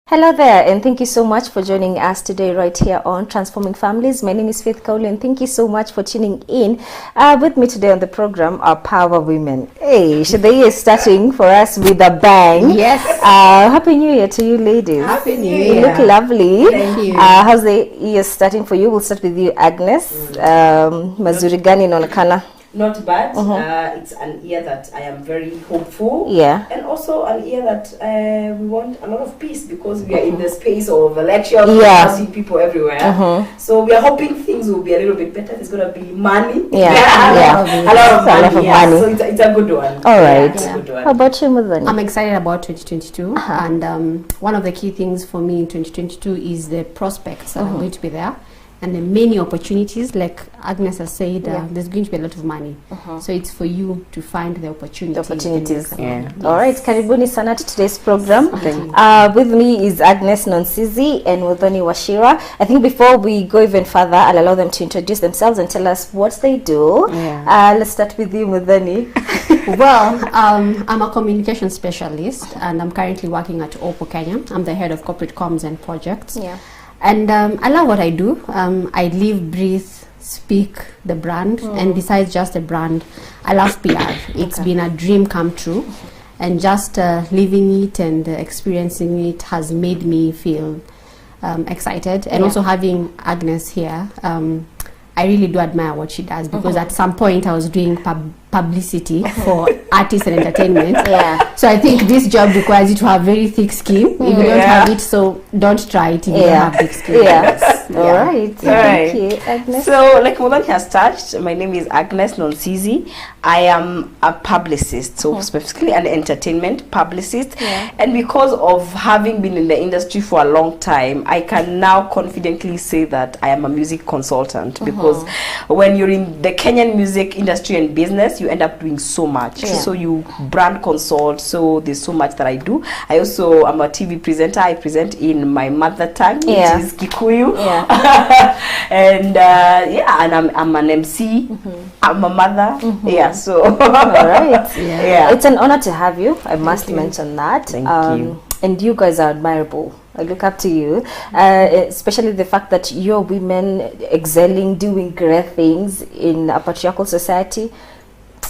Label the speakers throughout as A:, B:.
A: Hello there, and thank you so much for joining us today right here on Transforming Families. My name is Faith Kauli, and thank you so much for tuning in. With me today on the program are Power Women. Hey, the year is starting for us with a bang.
B: Yes.
A: Happy New Year to you ladies.
B: Happy New Year.
A: You look lovely.
B: Thank you.
A: How's the year starting for you? We'll start with you, Agnes. Mazuri gani inaonekana?
C: Not bad. It's an year that I am very hopeful.
A: Yeah.
C: And also an year that we want a lot of peace because we are in the space of elections.
A: Yeah.
C: We see people everywhere. So we are hoping things will be a little bit better. There's going to be money.
A: Yeah.
C: A lot of money.
A: Money.
C: So it's a good one.
A: All right.
C: It's a good one.
A: How about you, Mudhani?
B: I'm excited about 2022. And one of the key things for me in 2022 is the prospects that are going to be there. And the many opportunities, like Agnes has said, there's going to be a lot of money. So it's for you to find the opportunities.
A: Yeah. All right, karibuni sana to today's program. With me is Agnes Nonsizi and Mudhani Washira. I think before we go even further, I'll allow them to introduce themselves and tell us what they do. Let's start with you, Mudhani.
B: Well, I'm a communication specialist, and I'm currently working at Outspoken, Kenya. I'm the head of corporate comms and projects. And I love what I do. I live, breathe, speak the brand. And besides just a brand, I love PR. It's been a dream come true. And just living it and experiencing it has made me feel excited. And also having Agnes here, I really do admire what she does, because at some point I was doing publicity for artists and entertainment. So I think this job requires you to have very thick skin. If you don't have it, so don't try it if you don't have thick skin.
A: All right. Thank you, Agnes.
C: So, like Mudhani has touched, my name is Agnes Nonsizi. I am a publicist, so specifically an entertainment publicist. And because of having been in the industry for a long time, I can now confidently say that I am a music consultant, because when you're in the Kenyan music industry and business, you end up doing so much. So you brand consult, so there's so much that I do. I also am a TV presenter. I present in my mother tongue, which is Kikuyu. And and I'm an MC. I'm a mother. So
A: all right. It's an honor to have you. I must mention that.
C: Thank you.
A: And you guys are admirable. I look up to you, especially the fact that you're women excelling, doing great things in a patriarchal society.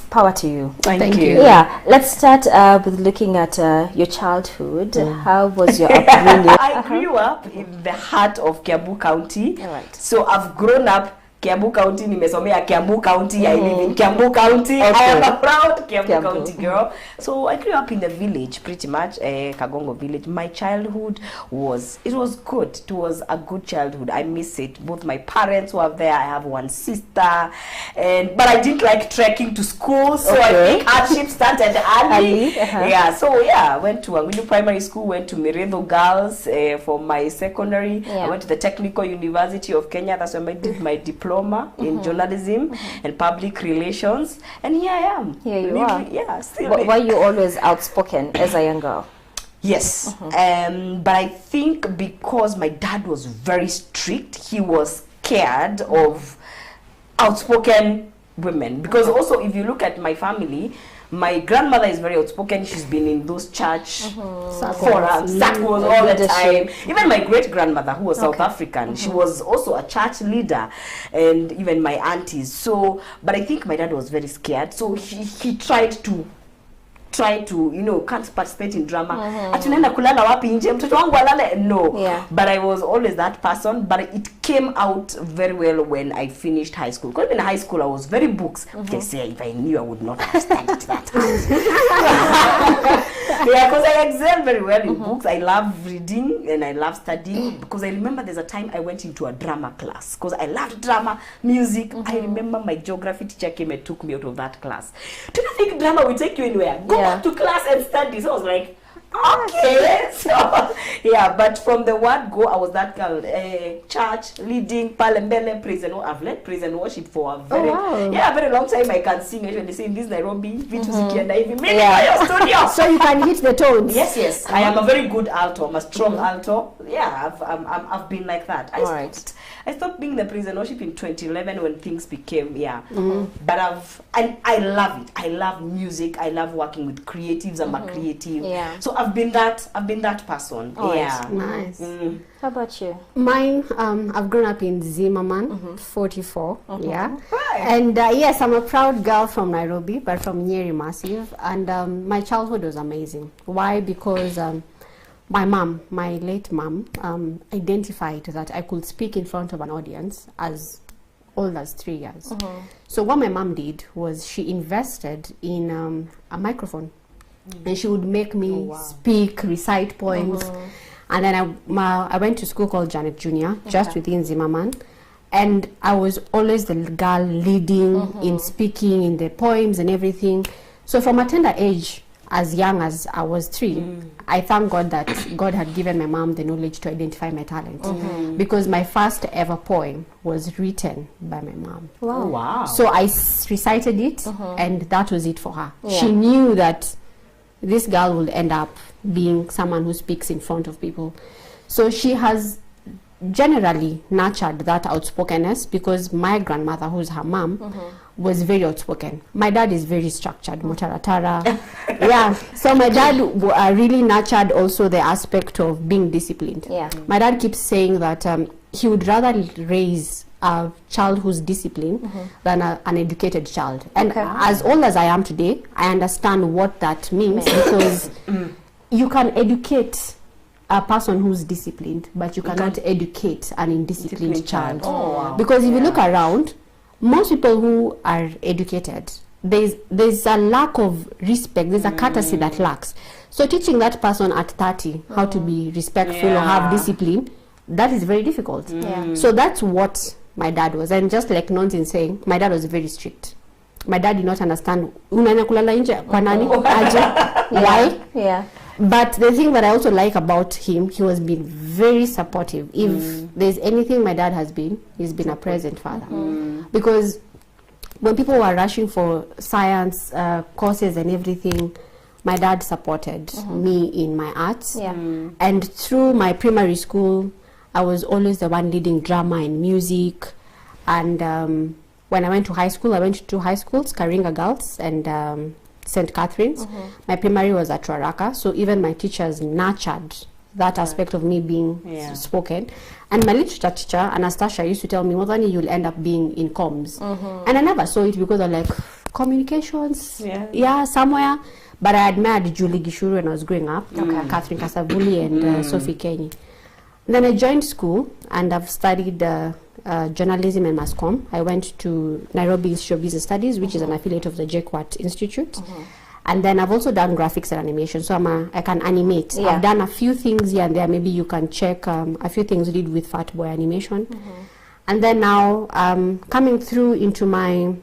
A: Power to you.
C: Thank you.
A: Let's start with looking at your childhood. How was your upbringing?
C: I grew up in the heart of Kiambu County. So I've grown up Kiambu County, nimesomea Kiambu County. I live in Kiambu County. I am a proud Kiambu County girl. So I grew up in the village, pretty much, Kagongo village. My childhood was good. It was a good childhood. I miss it. Both my parents were there. I have one sister, but I didn't like trekking to school, so I think hardship started early. I went to Anguinu Primary School, went to Miredo Girls for my secondary. I went to the Technical University of Kenya. That's where I did my diploma in journalism and public relations, and here I am.
A: Here you are. Were you always outspoken as a young girl?
C: Yes. But I think because my dad was very strict, he was scared of outspoken women. Because also, if you look at my family, my grandmother is very outspoken. She's been in those church forums, circles all the time. Even my great-grandmother, who was South African, she was also a church leader, and even my aunties. So, but I think my dad was very scared. So he tried to, can't participate in drama. Atunaenda kulala wapi nje, mtoto wangu alale. No. But I was always that person. But it came out very well when I finished high school. Because in high school I was very books. They say if I knew I would not have studied that. Because I excel very well in books. I love reading and I love studying. Because I remember there's a time I went into a drama class. Because I loved drama, music. I remember my geography teacher came and took me out of that class. Do you think drama will take you anywhere? Go back to class and study. So I was like, Okay, so yeah, but from the word go, I was that girl. Church, leading, palembele, praise and I've led praise and worship for a very, very long time. I can sing. Actually, say in this Nairobi, vitu zikienda hivi. Maybe your studio.
B: So you can hit the tones.
C: Yes. I am a very good alto. I'm a strong alto. Yeah, I've been like that. I stopped being the praise and worship in 2011 when things became But I love it. I love music. I love working with creatives. I'm a creative.
A: Yeah.
C: So I've been that person. Yeah.
B: Nice.
A: How about you?
B: Mine, I've grown up in Zimmerman, 44. Yeah. Right. And yes, I'm a proud girl from Nairobi, but from Nyeri Massive. And my childhood was amazing. Why? Because my mom, my late mom, identified that I could speak in front of an audience as old as 3 years. So what my mom did was she invested in a microphone. And she would make me speak, recite poems. And then I went to school called Janet Junior, just within Zimmerman. And I was always the girl leading in speaking, in the poems and everything. So from a tender age, as young as I was 3, I thank God that God had given my mom the knowledge to identify my talent. Because my first ever poem was written by my mom.
C: Wow.
B: So I recited it, and that was it for her. She knew that this girl will end up being someone who speaks in front of people. So she has generally nurtured that outspokenness, because my grandmother, who's her mom, was very outspoken. My dad is very structured, mutaratara. Yeah, so my dad really nurtured also the aspect of being disciplined. My dad keeps saying that he would rather raise a child who's disciplined than an educated child. And as old as I am today, I understand what that means, because you can educate a person who's disciplined, but you cannot educate an indisciplined child. Because if you look around, most people who are educated, there's a lack of respect, there's a courtesy that lacks. So teaching that person at 30 how to be respectful or have discipline, that is very difficult. So that's what my dad was. And just like Nonzi is saying, my dad was very strict. My dad did not understand why. But the thing that I also like about him, he was being very supportive. If there's anything my dad has been, he's been a present father. Because when people were rushing for science courses and everything, my dad supported me in my arts. And through my primary school, I was always the one leading drama and music. And when I went to high school, I went to 2 high schools, Karinga Girls and St. Catherine's. My primary was at Ruaraka, so even my teachers nurtured that aspect of me being spoken. And my literature teacher, Anastasia, used to tell me, Modani, you'll end up being in comms. And I never saw it because I'm like, communications, somewhere. But I admired Julie Gishuru when I was growing up, Catherine Kasavuli and Sophie Kenny. Then I joined school, and I've studied journalism and mass comm. I went to Nairobi Institute of Business Studies, which is an affiliate of the JKUAT Institute. And then I've also done graphics and animation, so I can animate. I've done a few things here and there. Maybe you can check a few things we did with Fat Boy Animation. And then now, coming through into my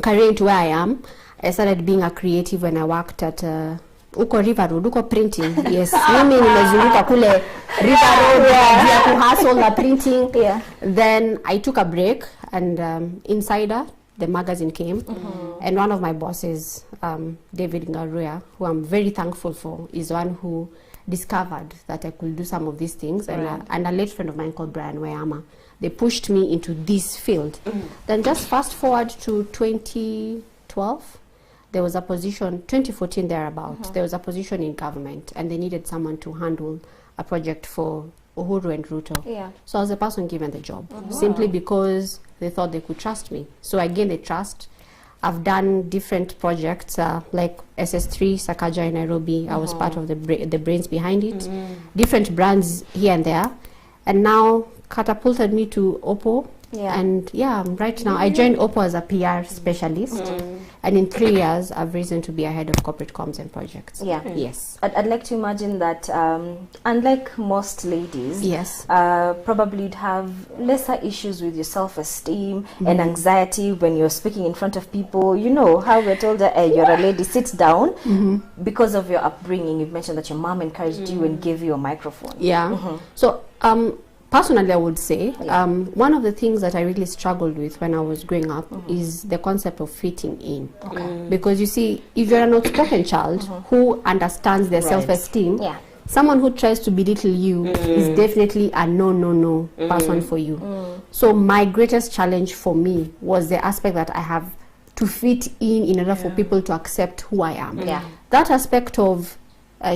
B: career, into where I am, I started being a creative when I worked at uko River Road, uko printing. Yes, mimi nimezunguka kule River Road ya kuhustle na printing. Then I took a break, and Insider, the magazine came, and one of my bosses, David Ngaruya, who I'm very thankful for, is one who discovered that I could do some of these things. And a late friend of mine called Brian Wayama, they pushed me into this field. Then just fast forward to 2012, there was a position, 2014 thereabout, there was a position in government, and they needed someone to handle a project for Uhuru and Ruto. So I was the person given the job, simply because they thought they could trust me. So I gained the trust. I've done different projects like SS3, Sakaja in Nairobi. I was part of the brains behind it. Different brands here and there. And now catapulted me to Oppo, And right now I joined Oppo as a PR specialist, and in 3 years I've risen to be a head of corporate comms and projects. Yes.
A: I'd like to imagine that unlike most ladies, probably you'd have lesser issues with your self-esteem and anxiety when you're speaking in front of people. You know how we're told that you're a lady, sit down, because of your upbringing. You've mentioned that your mom encouraged you and gave you a microphone.
B: So personally, I would say one of the things that I really struggled with when I was growing up is the concept of fitting in. Because you see, if you're an outspoken child who understands their self-esteem, someone who tries to belittle you is definitely a no person for you. So my greatest challenge for me was the aspect that I have to fit in order for people to accept who I am. That aspect of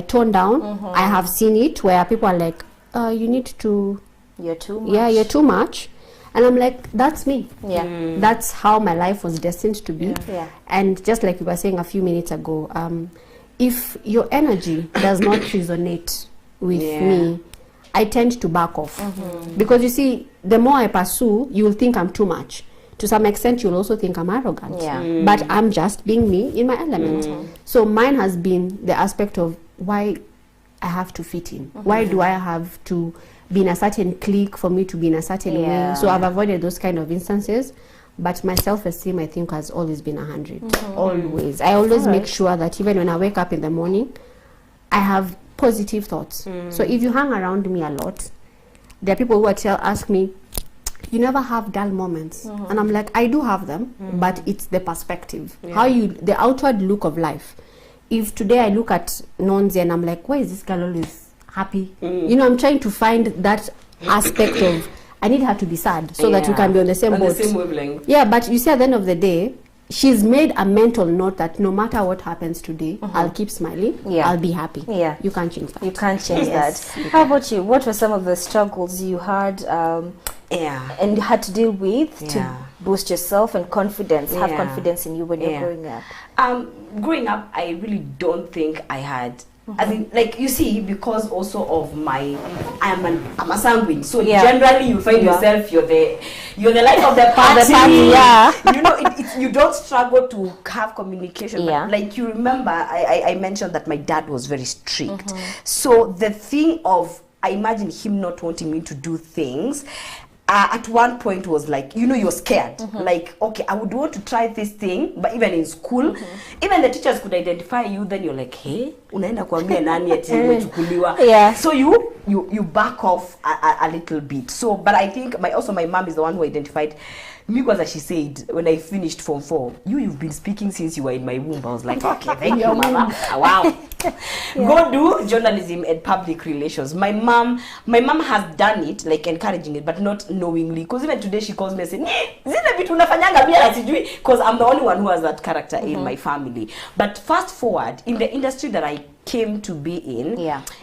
B: tone down, I have seen it where people are like, you need to...
A: You're too much.
B: You're too much. And I'm like, that's me. That's how my life was destined to be. And just like you were saying a few minutes ago, if your energy does not resonate with me, I tend to back off. Because you see, the more I pursue, you'll think I'm too much. To some extent, you'll also think I'm arrogant. But I'm just being me in my element. So mine has been the aspect of why I have to fit in. Why do I have to be in a certain clique for me to be in a certain way? So I've avoided those kind of instances. But my self-esteem, I think, has always been 100. Always. I always make sure that even when I wake up in the morning, I have positive thoughts. So if you hang around me a lot, there are people who ask me, you never have dull moments. And I'm like, I do have them, but it's the perspective. The outward look of life. If today I look at Nonzi and I'm like, why is this girl always happy? You know, I'm trying to find that aspect of, I need her to be sad so that we can be on the same boat.
C: The same wavelength.
B: But you see, at the end of the day, she's made a mental note that no matter what happens today, I'll keep smiling, I'll be happy. You can't change that.
A: You can't change that. How about you? What were some of the struggles you had and you had to deal with to boost yourself and confidence, have confidence in you when you're growing up?
C: Growing up, I really don't think I had. I mean, like, you see, because also of my, I'm a sanguine, so generally you find yourself, you're the life of the party. You know, you don't struggle to have communication. But like, you remember, I mentioned that my dad was very strict. So the thing of, I imagine him not wanting me to do things, at one point was like, you know, you're scared. Like, okay, I would want to try this thing, but even in school, even the teachers could identify you, then you're like, hey, unaenda kuambia nani eti umechukuliwa. So you back off a little bit. So, but I think my mom is the one who identified me, because as she said, when I finished Form 4, you've been speaking since you were in my womb. I was like, okay, thank you, Mama. Wow. Go do journalism and public relations. My mom has done it, like encouraging it, but not knowingly. Because even today she calls me and says, because I'm the only one who has that character in my family. But fast forward, in the industry that I came to be in,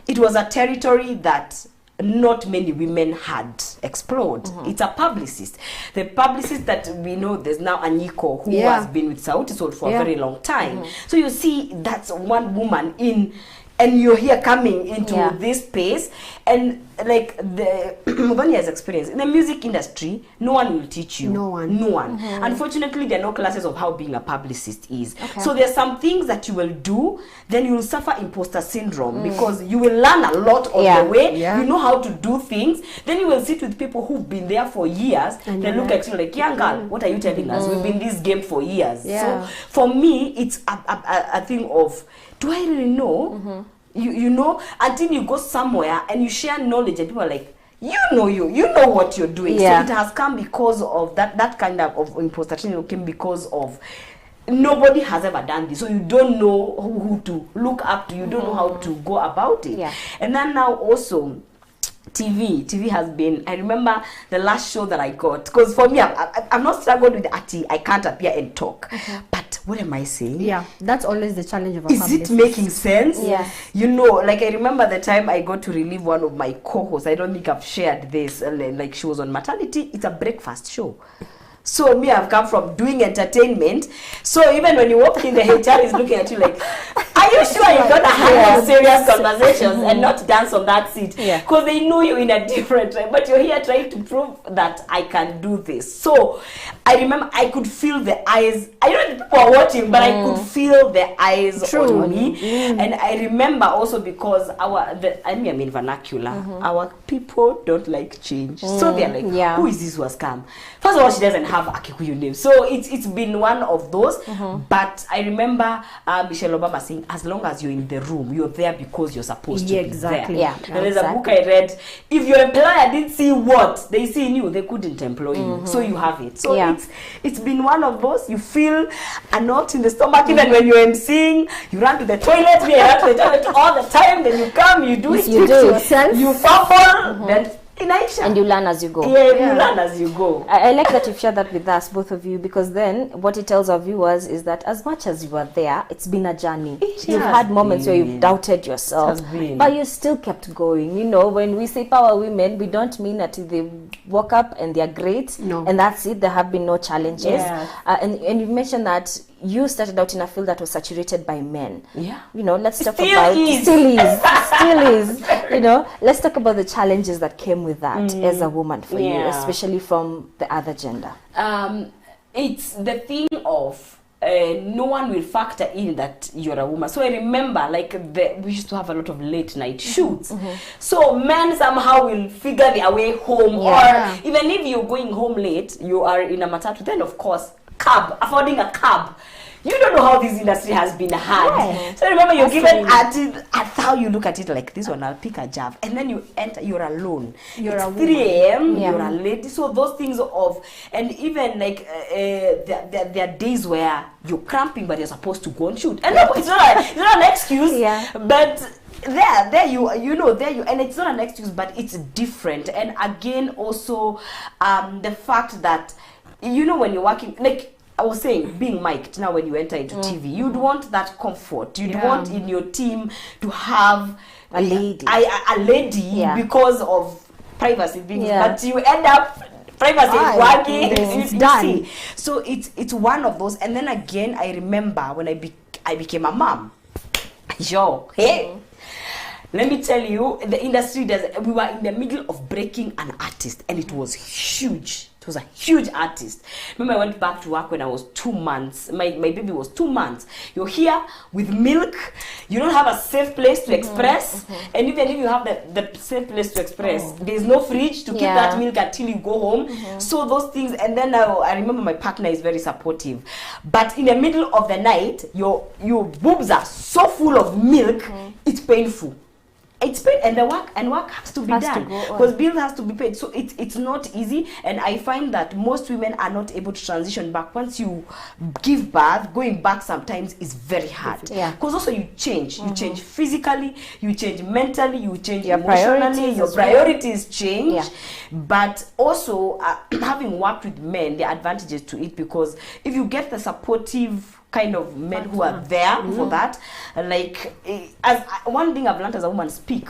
C: it was a territory that not many women had explored. It's a publicist. The publicist that we know, there's now Anyiko, who has been with Sauti Sol for a very long time. So you see, that's one woman in, and you're here coming into this space, and like the Mubani has experience in the music industry, no one will teach you. No one. Unfortunately, there are no classes of how being a publicist is. So there's some things that you will do, then you will suffer imposter syndrome, because you will learn a lot on the way. You know how to do things. Then you will sit with people who've been there for years, and they look at you like, young girl, what are you telling us? We've been in this game for years. So for me, it's a thing of, do I really know? You know, until you go somewhere and you share knowledge and people are like, you know what you're doing. So it has come because of that kind of imposter syndrome came because of nobody has ever done this. So you don't know who to look up to, you don't know how to go about it. And then now also TV has been, I remember the last show that I got, because for me, I'm not struggled with I can't appear and talk. But what am I saying?
B: That's always the challenge of a
C: publicist. Is it making sense? You know, like I remember the time I got to relieve one of my co-hosts. I don't think I've shared this. Like she was on maternity. It's a breakfast show. So me, I've come from doing entertainment. So even when you walk in, the HR is looking at you like, are you sure you're gonna have serious conversations and not dance on that seat? Because they know you in a different way, but you're here trying to prove that I can do this. So I remember I could feel the eyes. I know the people are watching, but I could feel the eyes on me. And I remember also because I mean vernacular, our people don't like change. So they're like, who is this who has come? First of all, she doesn't have a Kikuyu name. So it's been one of those. But I remember Michelle Obama saying, as long as you're in the room, you're there because you're supposed to be there. And there's a book I read, if your employer didn't see what they see in you, they couldn't employ you. So you have it. So it's been one of those. You feel a knot in the stomach, even when you're emceeing, you run to the toilet, you run to the toilet all the time, then you come, you do it yourself, you fumble, then
A: and you learn as you go.
C: You learn as you go.
A: I like that you've shared that with us, both of you, because then what it tells our viewers is that as much as you are there, it's been a journey. You've had moments where you've doubted yourself, but you still kept going. You know, when we say power women, we don't mean that they woke up and they're great, and that's it. There have been no challenges. And you mentioned that you started out in a field that was saturated by men. You know, let's talk about still is. You know, let's talk about the challenges that came with that as a woman for you, especially from the other gender.
C: It's the thing of no one will factor in that you're a woman. So I remember, like, we used to have a lot of late night shoots. So men somehow will figure their way home, or even if you're going home late, you are in a matatu. Then of course, affording a cab. You don't know how this industry has been had. So remember, you're given at how you look at it like this one, I'll pick a job. And then you enter, you're alone. It's a 3 a.m., you're a lady. So those things and even like there are days where you're cramping, but you're supposed to go and shoot. And it's not an excuse, but there you and it's not an excuse, but it's different. And again, also the fact that, you know, when you're working, like I was saying, being mic'd, now when you enter into TV, you'd want that comfort. You'd want in your team to have
A: a lady,
C: because of privacy things. But you end up, privacy is working. It's done. So it's one of those. And then again, I remember when I became a mom. Let me tell you, the industry we were in the middle of breaking an artist, and it was huge. It was a huge artist. Remember, I went back to work when I was 2 months. My baby was 2 months. You're here with milk. You don't have a safe place to express. And even if you have the safe place to express, there's no fridge to keep that milk until you go home. So those things. And then I remember my partner is very supportive. But in the middle of the night, your boobs are so full of milk, it's painful. It's paid, and work has to be done because bills has to be paid. So it's not easy, and I find that most women are not able to transition back. Once you give birth, going back sometimes is very hard. Because also you change physically, you change mentally, you change emotionally, your priorities change. But also having worked with men, there are advantages to it, because if you get the supportive kind of men who are there for that, like, as one thing I've learned as a woman, speak.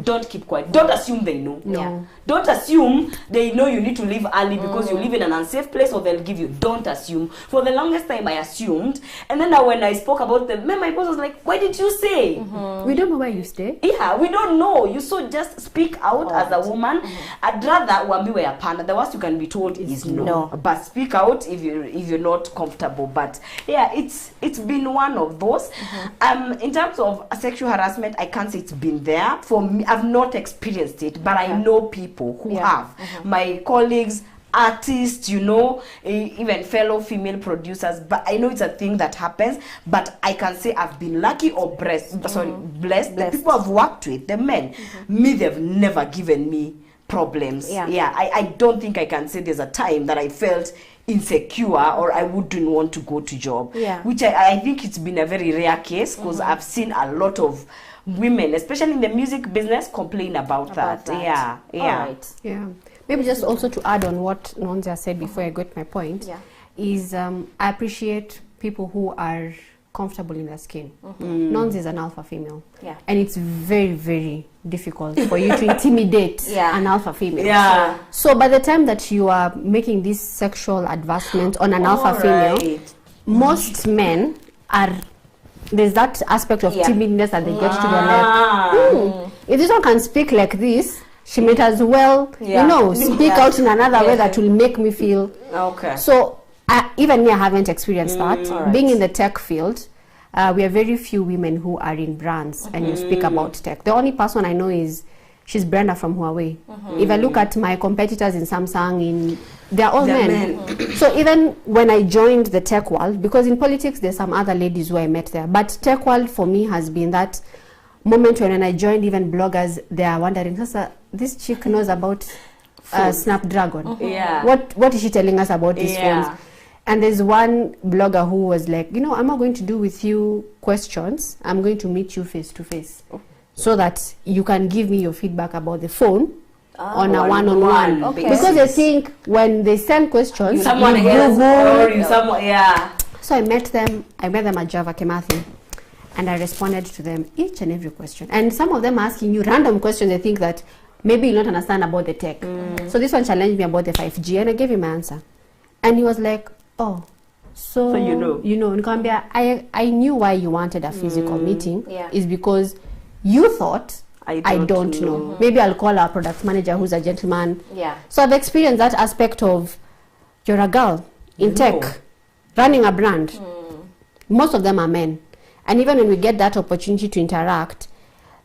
C: Don't keep quiet. Don't assume they know. Don't assume they know you need to leave early because you live in an unsafe place, or they'll give you. Don't assume. For the longest time I assumed, and then now when I spoke about them, my boss was like, why did you say?
B: We don't know where you stay.
C: We don't know. You so just speak out as a woman. I'd rather wambiwe a partner. The worst you can be told is no. But speak out if you're not comfortable. But it's been one of those. In terms of sexual harassment, I can't say it's been there for me. I've not experienced it, but I know people who have. My colleagues, artists, you know, even fellow female producers. But I know it's a thing that happens. But I can say I've been lucky or blessed. The people I've worked with, the men, me, they've never given me problems. I don't think I can say there's a time that I felt insecure or I wouldn't want to go to job, which I think it's been a very rare case, because I've seen a lot of women, especially in the music business, complain about that.
B: Maybe just also to add on what Nonzia said before I got my point, is I appreciate people who are comfortable in their skin. Nons is an alpha female.
A: Yeah.
B: And it's very, very difficult for you to intimidate an alpha female.
C: Yeah.
B: So by the time that you are making this sexual advancement on an alpha female, most men are, there's that aspect of timidness that they get to their like, if this one can speak like this, she might as well, speak out in another way that will make me feel.
C: Okay.
B: So even me, I haven't experienced that. Being in the tech field, we are very few women who are in brands and you speak about tech. The only person I know is, she's Brenda from Huawei. If I look at my competitors in Samsung, they're all men. So even when I joined the tech world, because in politics there's some other ladies who I met there, but tech world for me has been that moment when I joined, even bloggers, they are wondering, this chick knows about Snapdragon. What is she telling us about these phones? And there's one blogger who was like, I'm not going to do with you questions. I'm going to meet you face to face, so that you can give me your feedback about the phone on a one-on-one.
A: Okay.
B: Because they think when they send questions,
C: someone else or you someone.
B: So I met them at Java Kemathi, and I responded to them each and every question. And some of them asking you random questions. They think that maybe you don't understand about the tech. So this one challenged me about the 5G, and I gave him an answer. And he was like, so Nkambia, I knew why you wanted a physical meeting is because you thought I don't know. Maybe I'll call our product manager who's a gentleman. So I've experienced that aspect of, you're a girl in tech, running a brand. Most of them are men. And even when we get that opportunity to interact,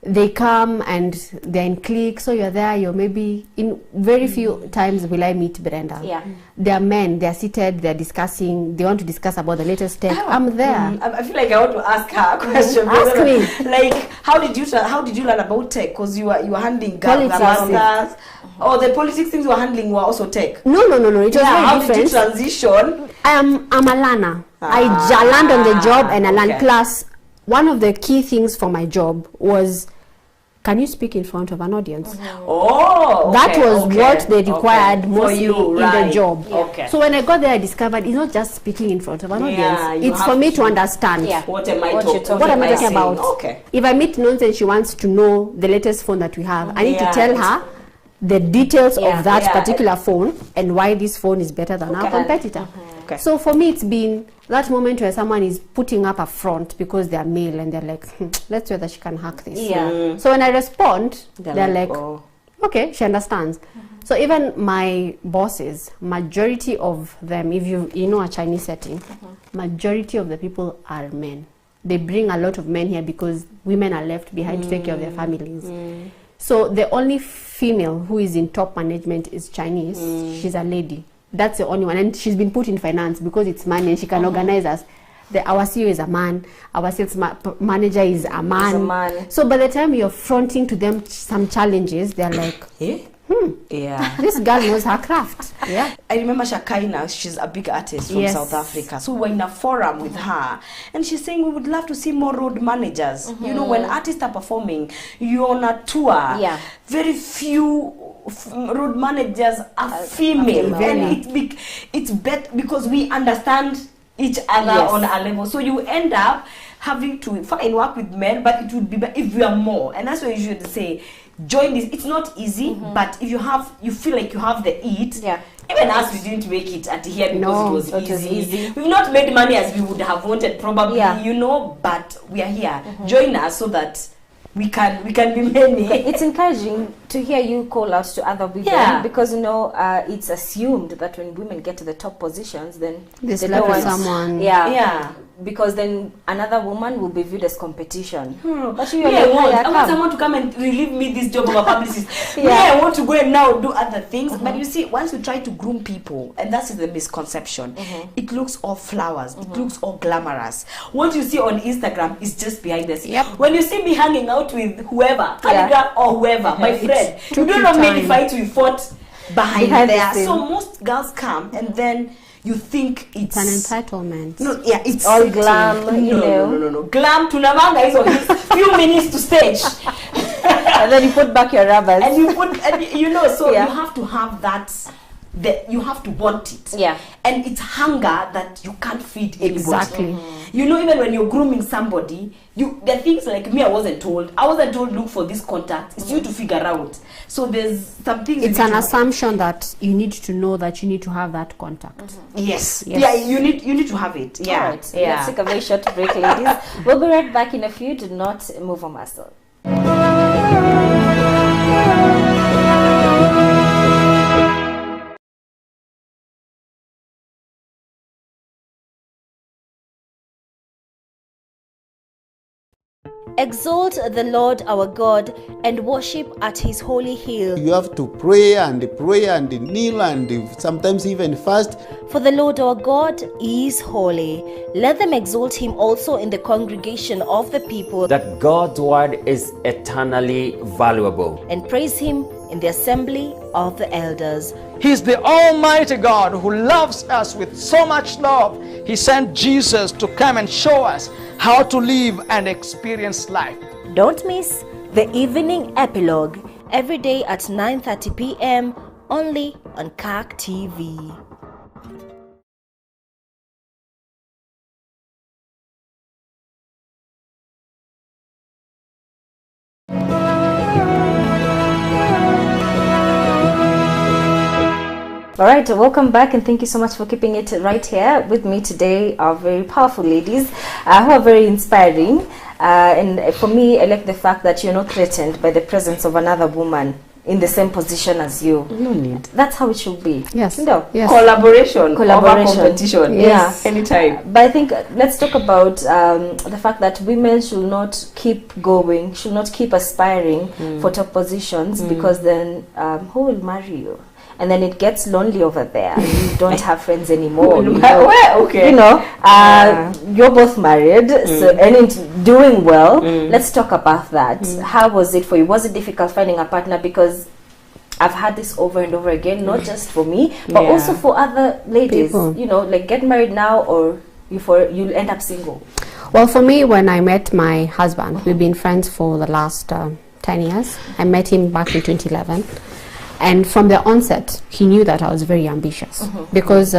B: they come and they're in cliques, so you're there, you're maybe, in very few times will I meet Brenda. They're men, they're seated, they're discussing, they want to discuss about the latest tech. I'm there.
C: I feel like I want to ask her a question.
B: Ask me.
C: Like, how did you learn about tech? Because you were handling
B: Politics.
C: The politics things you were handling were also tech.
B: No. It was very different.
C: How did you transition?
B: I'm a learner. I learned on the job, and I learned. Plus, one of the key things for my job was, can you speak in front of an audience? That was what they required mostly in the job. So when I got there, I discovered it's not just speaking in front of an audience. It's for me to understand
C: what am I
B: talking about. If I meet Nonsense, she wants to know the latest phone that we have. I need to tell her the details of that particular phone and why this phone is better than our competitor. So for me, it's been that moment where someone is putting up a front because they're male and they're like, let's see whether she can hack this. So when I respond, they're like, okay, she understands. So even my bosses, majority of them, if you know a Chinese setting, majority of the people are men. They bring a lot of men here because women are left behind to take care of their families. So the only female who is in top management is Chinese. She's a lady. That's the only one, and she's been put in finance because it's money and she can organize us. Our CEO is a man, our sales manager is a man. So by the time you're fronting to them some challenges, they're like, this girl knows her craft.
C: I remember Shakaina, she's a big artist from South Africa. So we're in a forum with her, and she's saying we would love to see more road managers. When artists are performing, you're on a tour. Very few road managers are female, and it's better because we understand each other on a level. So you end up having to fine work with men, but it would be better if we are more. And that's what you should say. Join this. It's not easy, but if you feel like you have the it. Even us, we didn't make it at here because it was easy. We've not made money as we would have wanted, probably, but we are here. Join us so that we can be many.
A: It's encouraging to hear you call out to other women because it's assumed that when women get to the top positions, then
B: they want someone.
A: Because then another woman will be viewed as competition. But
C: I want someone to come and relieve me this job of a publicist. I want to go and now do other things. But you see, once you try to groom people, and that's the misconception, it looks all flowers, it looks all glamorous. What you see on Instagram is just behind the scenes. When you see me hanging out with whoever, Calligraph or whoever, my friend, you don't know many fights we fought behind there. So most girls come and then you think it's
B: an entitlement.
C: It's
A: all glam.
C: No. Glam tunavanga is on few minutes to stage,
A: and then you put back your rubbers.
C: And you put, so you have to have that you have to want it.
A: Yeah.
C: And it's hunger that you can't feed anybody.
B: Exactly.
C: You know, even when you're grooming somebody, there are things like me, I wasn't told, look for this contact. It's you to figure out. So there's some things.
B: It's an assumption that you need to know that you need to have that contact.
C: Yes.
B: Yes.
C: Yeah, you need to have it. Yeah.
A: All right.
C: Yeah.
A: Let's take a very short break, ladies. We'll be right back in a few. Do not move a muscle. Exalt the Lord our God and worship at his holy hill.
D: You have to pray and kneel and sometimes even fast.
A: For the Lord our God is holy. Let them exalt him also in the congregation of the people,
E: that God's word is eternally valuable,
A: and praise him in the assembly of the elders.
F: He's the Almighty God who loves us with so much love. He sent Jesus to come and show us how to live and experience life.
A: Don't miss the evening epilogue every day at 9:30 p.m. only on CAC TV. All right, welcome back, and thank you so much for keeping it right here with me today. Our very powerful ladies who are very inspiring. And for me, I like the fact that you're not threatened by the presence of another woman in the same position as you.
C: No need.
A: That's how it should be.
B: Yes.
A: No.
B: Yes.
C: Collaboration. Over competition.
A: Yes.
C: Anytime.
A: But I think let's talk about the fact that women should not keep going, should not keep aspiring for top positions, because then who will marry you? And then it gets lonely over there. You don't have friends anymore.
C: Okay.
A: You know, you're both married, so and it's doing well. Let's talk about that. How was it for you? Was it difficult finding a partner? Because I've had this over and over again, not just for me, but also for other ladies.
B: People.
A: You know, like get married now, or you'll end up single.
B: Well, for me, when I met my husband, we've been friends for the last 10 years. I met him back in 2011. And from the onset, he knew that I was very ambitious. Because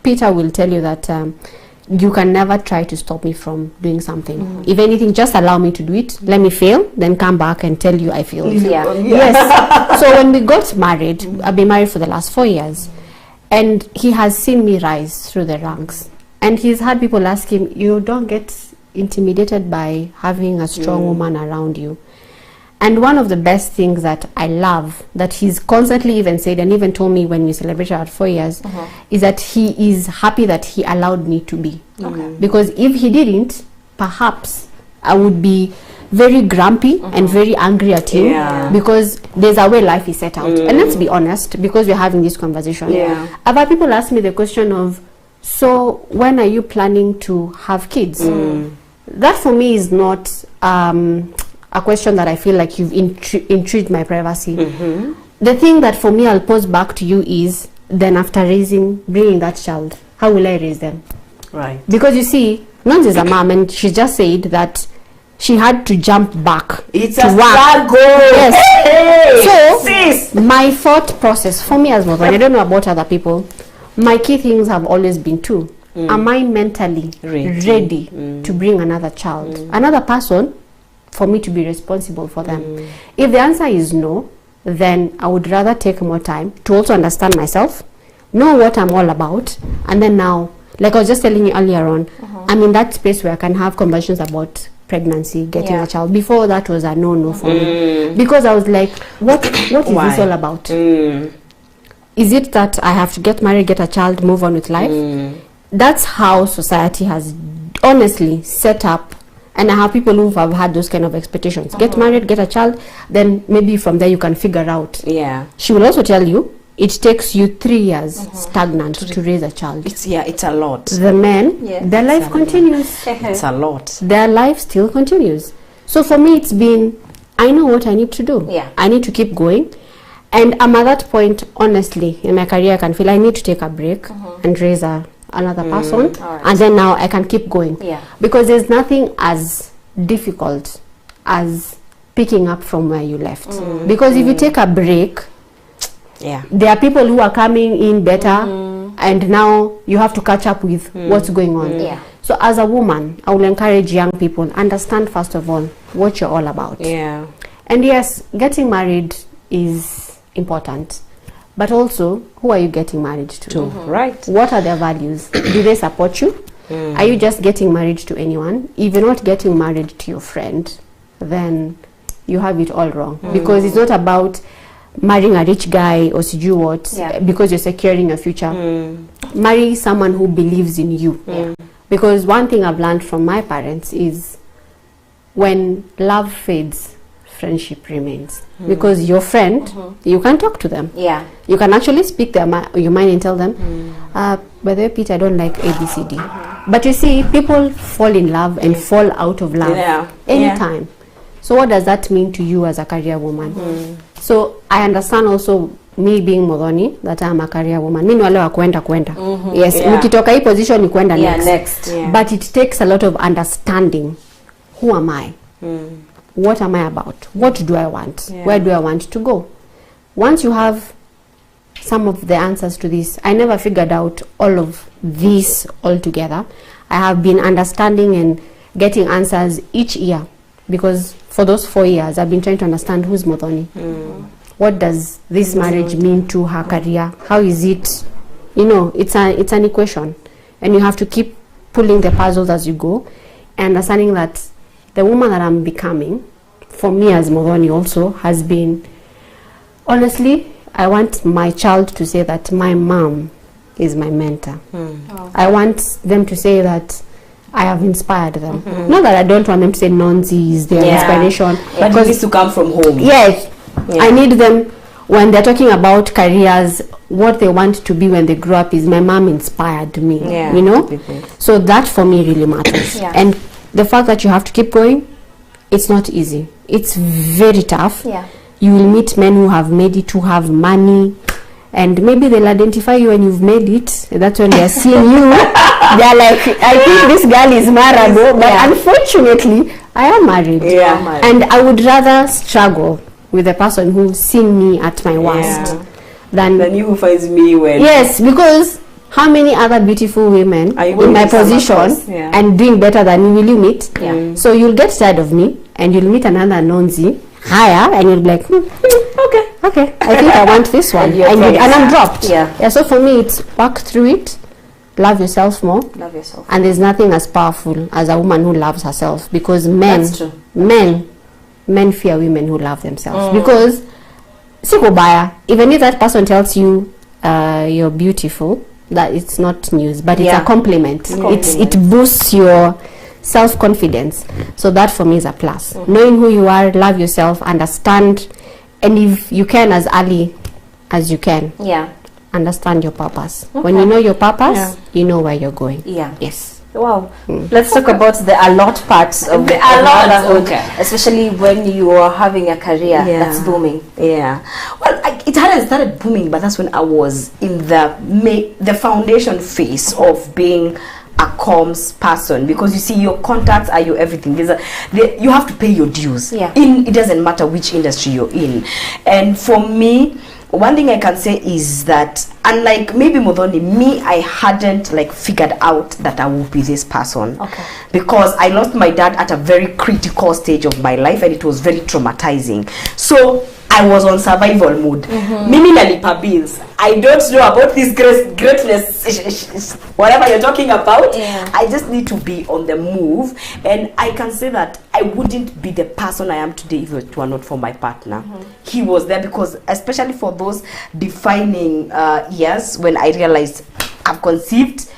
B: Peter will tell you that you can never try to stop me from doing something. If anything, just allow me to do it. Let me fail, then come back and tell you I failed.
A: Yeah.
B: Yes. So when we got married, I've been married for the last 4 years. And he has seen me rise through the ranks. And he's had people ask him, you don't get intimidated by having a strong woman around you. And one of the best things that I love, that he's constantly even said, and even told me when we celebrated our 4 years, is that he is happy that he allowed me to be. Because if he didn't, perhaps I would be very grumpy and very angry at him, because there's a way life is set out. And let's be honest, because we're having this conversation. I've had people ask me the question of, so when are you planning to have kids? That for me is not a question that I feel like you've intrigued my privacy. The thing that for me I'll pose back to you is, then after bringing that child, how will I raise them?
C: Right.
B: Because you see, Nons is a mom, and she just said that she had to jump back
C: It's
B: to
C: a
B: work.
C: struggle.
B: Yes.
C: Hey,
B: So my thought process for me as well, I don't know about other people, my key things have always been two. Am I mentally ready to bring another child, another person, for me to be responsible for them? If the answer is no, then I would rather take more time to also understand myself, know what I'm all about, and then now, like I was just telling you earlier on, I'm in that space where I can have conversations about pregnancy, getting a child. Before that was a no for me, because I was like, what is this all about? Is it that I have to get married, get a child, move on with life? That's how society has honestly set up. And I have people who have had those kind of expectations. Get married, get a child, then maybe from there you can figure out. She will also tell you, it takes you 3 years stagnant to raise a child.
C: It's a lot.
B: The men, their life continues.
C: It's a lot.
B: Their life still continues. So for me, it's been, I know what I need to do. I need to keep going. And I'm at that point, honestly, in my career, I can feel I need to take a break and raise another person, and then now I can keep going, because there's nothing as difficult as picking up from where you left, because if you take a break,
C: Yeah.
B: There are people who are coming in better, and now you have to catch up with what's going on.
A: Yeah.
B: So as a woman, I will encourage young people, understand first of all what you're all about.
C: Yeah.
B: And yes, getting married is important, but also, who are you getting married to?
C: Right.
B: What are their values? Do they support you? Are you just getting married to anyone? If you're not getting married to your friend, then you have it all wrong. Because it's not about marrying a rich guy or siju what, because you're securing your future. Marry someone who believes in you. Because one thing I've learned from my parents is, when love fades, friendship remains. Because your friend, you can talk to them.
A: Yeah.
B: You can actually speak your mind and tell them, by the way, Peter, I don't like ABCD. But you see, people fall in love and fall out of love anytime. So what does that mean to you as a career woman? So I understand also, me being Modoni, that I'm a career woman. Mi ni wale wa kwenda. Yes, nikitoka hii position ni kwenda next. But it takes a lot of understanding. Who am I? What am I about? What do I want? Where do I want to go? Once you have some of the answers to this, I never figured out all of this all together. I have been understanding and getting answers each year, because for those 4 years I've been trying to understand who's Modoni. What does this marriage mean to her career? How is it? You know, it's an equation, and you have to keep pulling the puzzles as you go, and understanding that the woman that I'm becoming, for me as Modoni also, has been, honestly, I want my child to say that my mom is my mentor. I want them to say that I have inspired them. Not that I don't want them to say Nonzi is their inspiration.
C: But it needs to come from home.
B: Yes. I need them, when they're talking about careers, what they want to be when they grow up is, my mom inspired me. You know? So that for me really matters. And the fact that you have to keep going, it's not easy. It's very tough. You will meet men who have made it, who have money, and maybe they'll identify you when you've made it. That's when they're seeing you. They're like, I think this girl is married, but unfortunately, I am married. And I would rather struggle with the person who's seen me at my worst than
C: you who finds me when...
B: Yes, because how many other beautiful women in my position and doing better than me will you meet? So you'll get tired of me, and you'll meet another Nonzi higher, and you'll be like, okay, I think I want this one. And I'm dropped. So for me, it's work through it, love yourself more. And there's nothing as powerful as a woman who loves herself, because men fear women who love themselves. Because even if that person tells you you're beautiful, that it's not news, but it's a compliment. It boosts your self-confidence. So that for me is a plus. Knowing who you are, love yourself, understand, and if you can, as early as you can, understand your purpose. When you know your purpose, you know where you're going. Yes.
A: Wow. Let's talk about the a lot parts of the motherhood, especially when you are having a career that's booming.
C: Well, it hadn't started booming, but that's when I was in the foundation phase of being a comms person, because you see, your contacts are your everything. You have to pay your dues. It doesn't matter which industry you're in. And for me, one thing I can say is that, unlike maybe Modoni, me, I hadn't figured out that I would be this person. Because I lost my dad at a very critical stage of my life, and it was very traumatizing. So I was on survival mode. Mimi nalipa bills. I don't know about this greatness, whatever you're talking about. I just need to be on the move. And I can say that I wouldn't be the person I am today if it were not for my partner. He was there, because especially for those defining years when I realized I've conceived,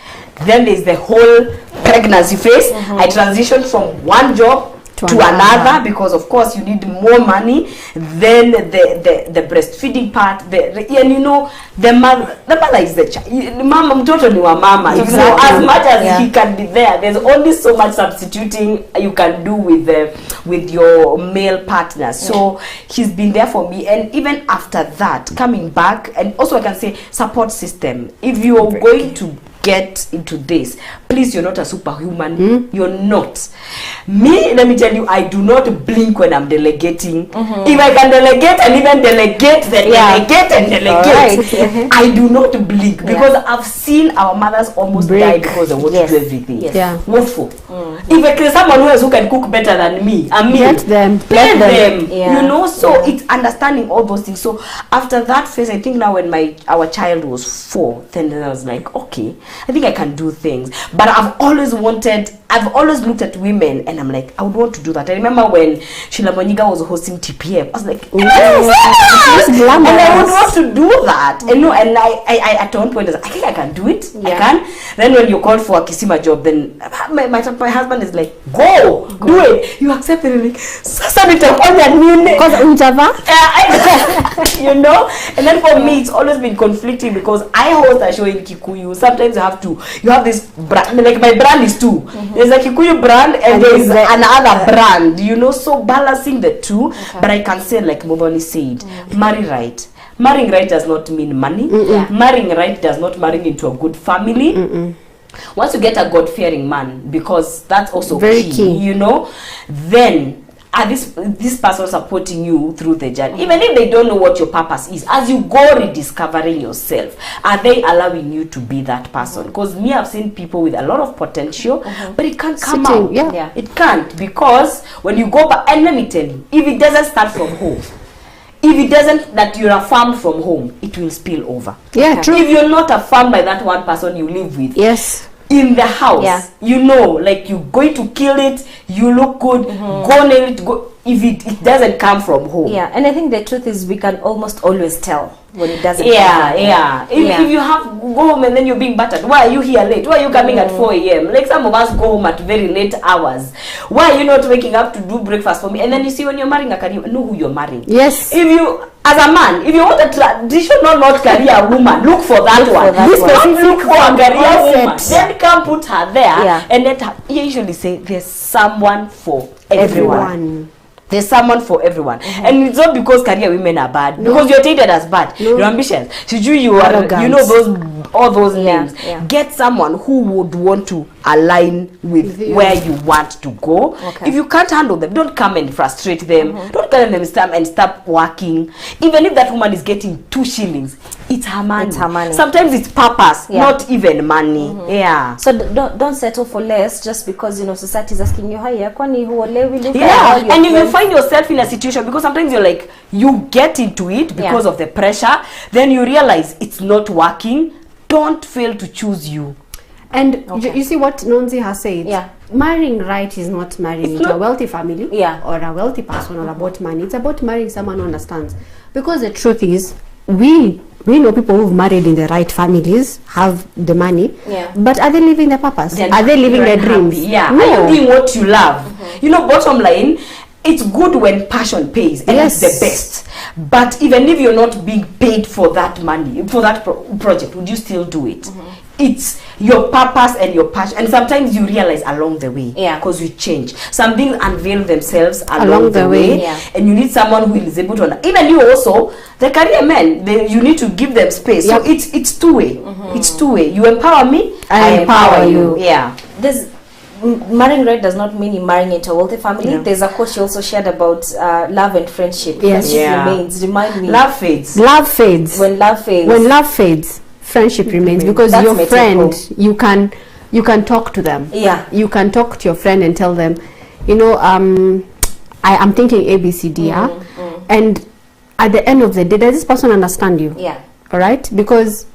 C: then there's the whole pregnancy phase. I transitioned from one job to another, because of course you need more money. Then the breastfeeding part, and you know, the mother is the child. Mama mtoto ni wa mama. So as much as he can be there, there's only so much substituting you can do with your male partner. So he's been there for me, and even after that, coming back, and also I can say support system. If you are going to get into this, please, you're not a superhuman. You're not. Me, let me tell you, I do not blink when I'm delegating. If I can delegate and even delegate, then delegate and delegate, I do not blink, because I've seen our mothers almost die because they want to do everything. What for? If there's someone who can cook better than me,
B: let them.
C: You know, so it's understanding all those things. So after that phase, I think now when our child was 4, then I was like, okay, I think I can do things. But I've always looked at women and I'm like, I would want to do that. I remember when Sheila Moniga was hosting TPM, I was like, and I would want to do that. And no, and I at one point I was like, I think I can do it. I can. Then when you called for a Kisima job, then my husband is like, go do it. You accept it. Like, sasa nitafanya nini? You know. And then for me, it's always been conflicting because I host a show in Kikuyu. Sometimes you have this brand, like my brand is 2. There's a Kikuyu brand and there's another brand, you know, so balancing the two. But I can say, like Moboni said, marry right. Marrying right does not mean money. Marrying right does not marry into a good family. Once you get a God-fearing man, because that's also
B: very
C: key, you know, then this person supporting you through the journey, even if they don't know what your purpose is, as you go rediscovering yourself, are they allowing you to be that person? Because me, I've seen people with a lot of potential, but it can't come out. It can't, because when you go back, and let me tell you, if it doesn't start from home, if it doesn't, that you're affirmed from home, it will spill over.
B: True.
C: If you're not affirmed by that one person you live with, in the house, you know, like you're going to kill it, you look good, go nail it, go. If it doesn't come from home.
A: And I think the truth is we can almost always tell when it doesn't
C: If you have go home and then you're being battered, why are you here late? Why are you coming at 4 a.m.? Like some of us go home at very late hours. Why are you not waking up to do breakfast for me? And then you see when you're marrying a career, know who you're marrying.
B: If
C: you, as a man, if you want a traditional not career woman, look for that one. Look for a career woman. Then come put her there and let her. You usually say there's someone for everyone. There's someone for everyone. And it's not because career women are bad, because you're treated as bad. You're ambitious. You are, you know, all those names. Get someone who would want to align with where you want to go. If you can't handle them, don't come and frustrate them. Don't come and stop working. Even if that woman is getting 2 shillings, it's her money. Sometimes it's purpose, not even money.
A: So don't settle for less just because, you know, society is asking you higher. And
C: if you find yourself in a situation, because sometimes you're like, you get into it because of the pressure, then you realize it's not working. Don't fail to choose you.
B: And you see what Nonzi has said. Marrying right is not marrying into a wealthy family or a wealthy person or about money. It's about marrying someone who understands. Because the truth is, we know people who've married in the right families, have the money, but are they living their purpose? Are they living their dreams?
C: No. Are you doing what you love? You know, bottom line, it's good when passion pays, and it's the best. But even if you're not being paid for that money, for that project, would you still do it? It's your purpose and your passion, and sometimes you realize along the way, because you change. Some things unveil themselves along the way, and you need someone who is able to. Even you also, the career men, you need to give them space. So it's two-way. It's two-way. You empower me, I empower you.
A: Marrying right does not mean you're marrying into a wealthy family. There's a quote she also shared about love and friendship. Friendship remains. Remind me.
C: Love fades.
B: Love fades.
A: When love fades.
B: When love fades, friendship remains, because your friend, you can talk to them. You can talk to your friend and tell them, you know, I'm thinking ABCD, and at the end of the day, does this person understand you? All right, because